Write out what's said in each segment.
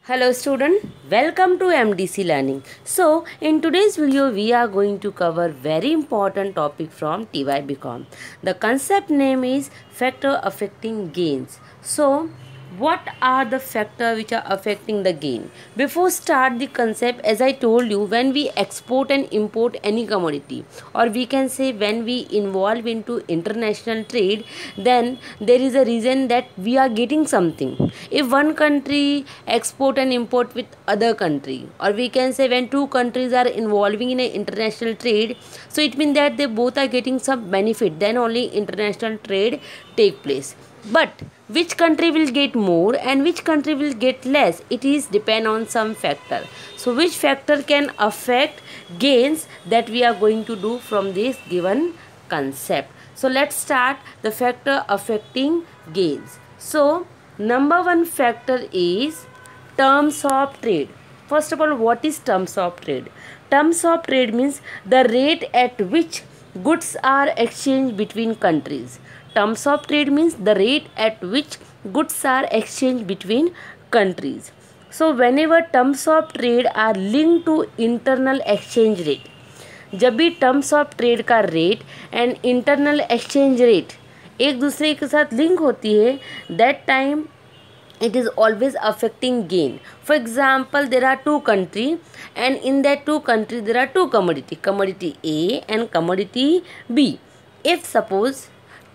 Hello student, welcome to MDC Learning. So in today's video we are going to cover very important topic from TYBCom. The concept name is factor affecting gains. So what are the factors which are affecting the gain? Before start the concept, as I told you, when we export and import any commodity, or we can say when we involve into international trade, then there is a reason that we are getting something. If one country export and import with other country, or we can say when two countries are involving in an international trade, so it means that they both are getting some benefit, then only international trade take place. But which country will get more and which country will get less, it is depend on some factor. So which factor can affect gains, that we are going to do from this given concept. So let's start the factor affecting gains. So number one factor is terms of trade. First of all, what is terms of trade? Terms of trade means the rate at which goods are exchanged between countries. Terms of trade means the rate at which goods are exchanged between countries. So whenever terms of trade are linked to internal exchange rate, जब भी terms of trade का rate and internal exchange rate एक दूसरे के साथ link होती है, that time it is always affecting gain. For example, there are two country, and in that two country there are two commodity A and commodity B. If suppose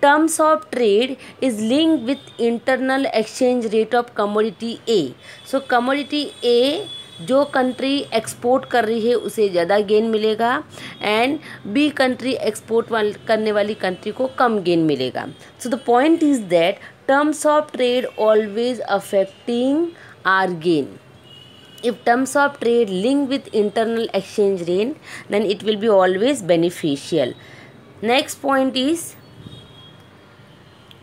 terms of trade is linked with internal exchange rate of commodity A, so commodity A जो country export कर रही है उसे ज़्यादा gain मिलेगा, and B country export करने वाली country को कम गेन मिलेगा. So the point is that terms of trade always affecting our gain. If terms of trade link with internal exchange rate, then it will be always beneficial. Next point is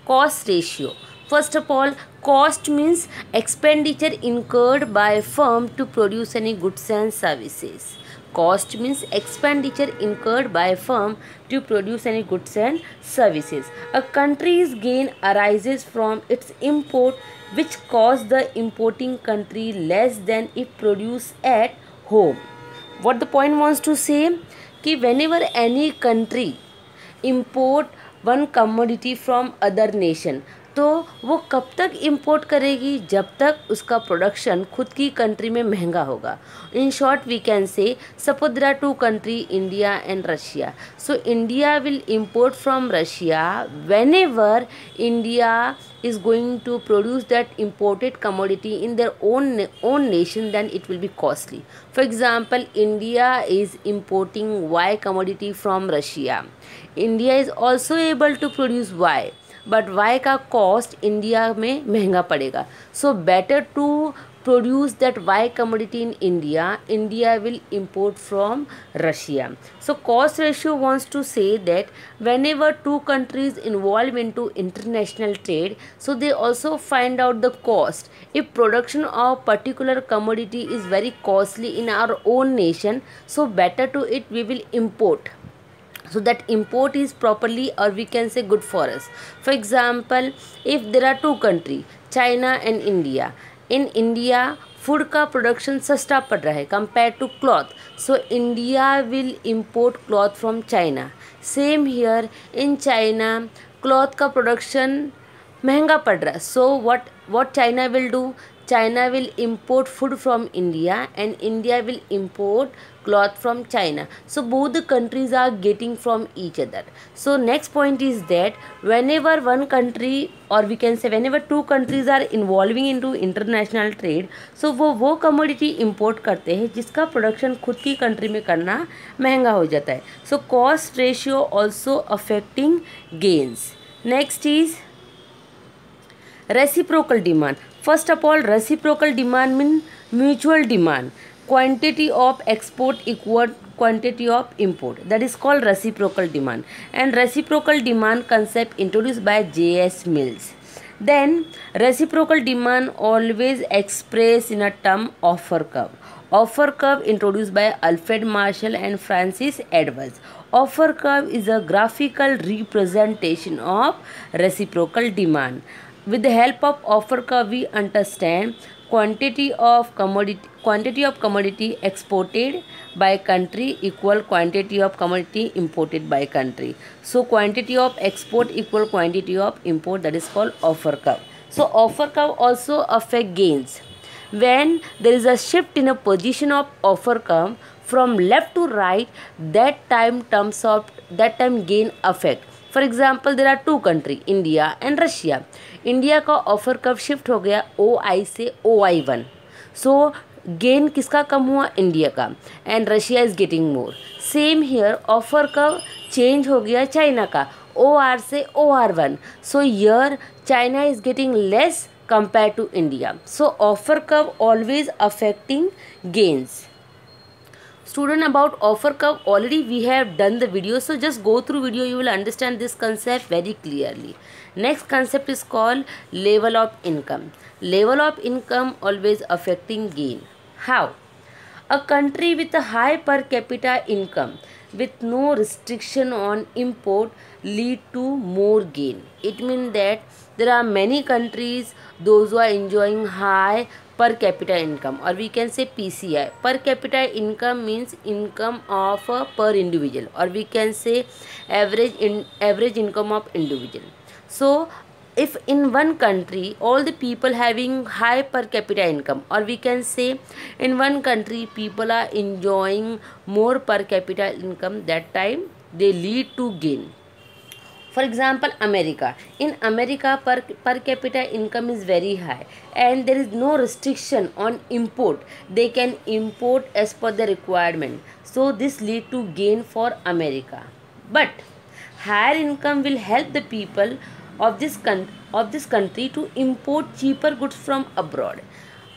cost ratio. First of all, cost means expenditure incurred by firm to produce any goods and services. Cost means expenditure incurred by a firm to produce any goods and services. A country's gain arises from its import, which costs the importing country less than if produced at home. What the point wants to say? कि whenever any country import one commodity from other nation, तो वो कब तक import करेगी? जब तक उसका production खुद की कंट्री में महंगा होगा. In short we can say suppose there are two country, India and Russia. So India will import from Russia whenever India is going to produce that imported commodity in their own nation, then it will be costly. For example, India is importing Y commodity from Russia. India is also able to produce Y, but Y का cost India में महंगा पड़ेगा. So better to produce that Y commodity in India. India will import from Russia. So cost ratio wants to say that whenever two countries involve into international trade, so they also find out the cost. If production of particular commodity is very costly in our own nation, so better to it we will import, so that import is properly, or we can say good for us. For example, if there are two country, China and India, in India food का production सस्ता पड़ रहा है compare to cloth, so India will import cloth from China. Same here in China cloth का production महंगा पड़ रहा है, सो what China will do? China will import food from India and India will import cloth from China. So both the countries are getting from each other. So next point is that whenever one country, or we can say whenever two countries are involving into international trade, so वो commodity import करते हैं जिसका production खुद की country में करना महंगा हो जाता है. So cost ratio also affecting gains. Next is reciprocal demand. First of all, reciprocal demand means mutual demand. Quantity of export equal quantity of import. That is called reciprocal demand. And reciprocal demand concept introduced by J.S. Mills. Then reciprocal demand always expressed in a term offer curve. Offer curve introduced by Alfred Marshall and Francis Edwards. Offer curve is a graphical representation of reciprocal demand. With the help of offer curve, we understand quantity of commodity exported by country equal quantity of commodity imported by country. So quantity of export equal quantity of import, that is called offer curve. So offer curve also affect gains. When there is a shift in a position of offer curve from left to right, that time gain affect. For example there are two country, India and Russia. India का offer curve shift हो गया OI से OI1. सो gain किसका कम हुआ? India का. And Russia is getting more. Same here offer curve change हो गया China का, OR से OR1. So here China is getting less compared to India. So offer curve always affecting gains. Student, about offer curve already we have done the video, so just go through video, you will understand this concept very clearly. Next concept is called level of income. Level of income always affecting gain. How? A country with a high per capita income with no restriction on import lead to more gain. It means that there are many countries those who are enjoying high per capita income, or we can say PCI. Per capita income means income of per individual, or we can say average income of individual. So if in one country all the people having high per capita income, or we can say in one country people are enjoying more per capita income, that time they lead to gain. For example, America. In America, per capita income is very high and there is no restriction on import. They can import as per the requirement. So this lead to gain for America. But higher income will help the people of this country to import cheaper goods from abroad.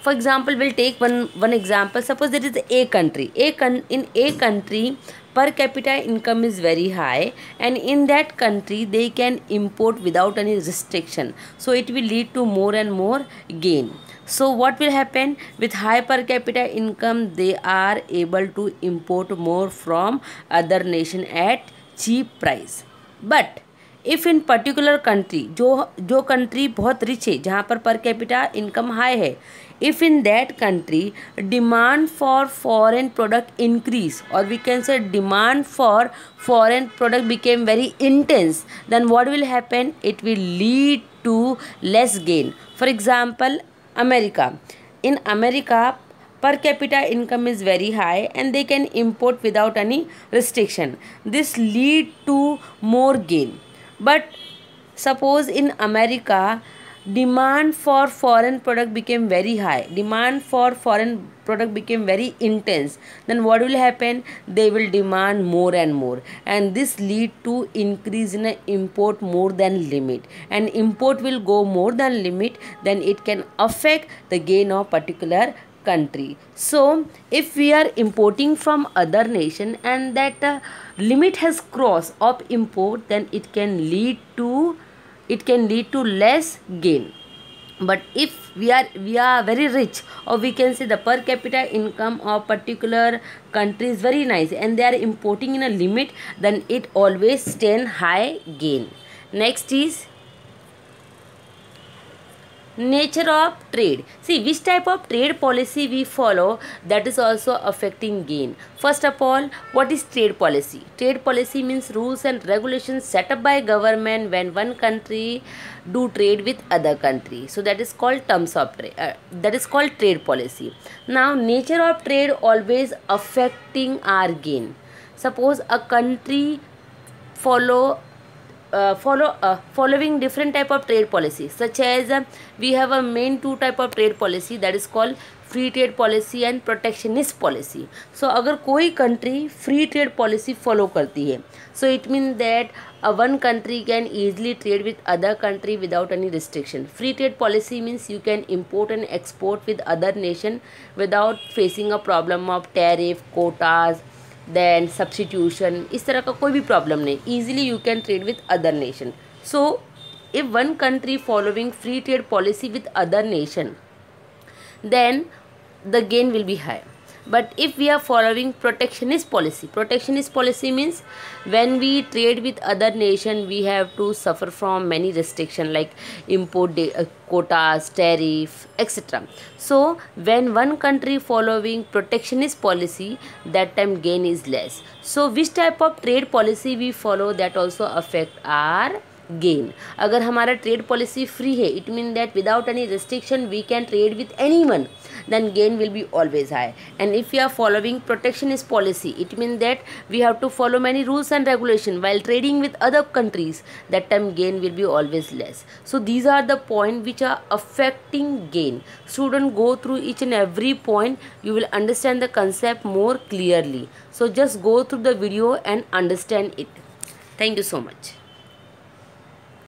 For example, we'll take one example. Suppose there is a country. In a country, per capita income is very high, and in that country they can import without any restriction. So it will lead to more and more gain. So what will happen? With high per capita income, they are able to import more from other nation at cheap price. But if in particular country, जो country बहुत rich है, जहाँ per capita income high है, if in that country demand for foreign product increase, और we can say demand for foreign product became very intense, then what will happen? It will lead to less gain. For example, America. In America, per capita income is very high and they can import without any restriction. This lead to more gain. But suppose in America, demand for foreign product became very high, demand for foreign product became very intense, then what will happen? They will demand more and more, and this lead to increase in import more than limit, and import will go more than limit, then it can affect the gain of particular country. So if we are importing from other nation and that limit has crossed of import, then it can lead to less gain. But if we are very rich, or we can say the per capita income of particular country is very nice and they are importing in a limit, then it always stand high gain. Next is nature of trade. See, which type of trade policy we follow, that is also affecting gain. First of all, what is trade policy? Trade policy means rules and regulations set up by government when one country do trade with other country. So that is called terms of trade. That is called trade policy. Now, nature of trade always affecting our gain. Suppose a country following different type of trade policy, such as we have a main two type of trade policy, that is called free trade policy and protectionist policy. So अगर कोई country free trade policy follow करती है, so it means that one country can easily trade with other country without any restriction. Free trade policy means you can import and export with other nation without facing a problem of tariff, quotas, then substitution. इस तरह का कोई भी problem नहीं, easily you can trade with other nation. So if one country following free trade policy with other nation, then the gain will be high. But if we are following protectionist policy means when we trade with other nation, we have to suffer from many restriction like import quotas, tariff, etc. So when one country following protectionist policy, that time gain is less. So which type of trade policy we follow, that also affect our gain. अगर हमारा trade policy free है, it mean that without any restriction we can trade with anyone, then gain will be always high. And if we are following protectionist policy, it means that we have to follow many rules and regulation while trading with other countries, that time gain will be always less. So these are the points which are affecting gain. Student, go through each and every point, you will understand the concept more clearly. So just go through the video and understand it. Thank you so much.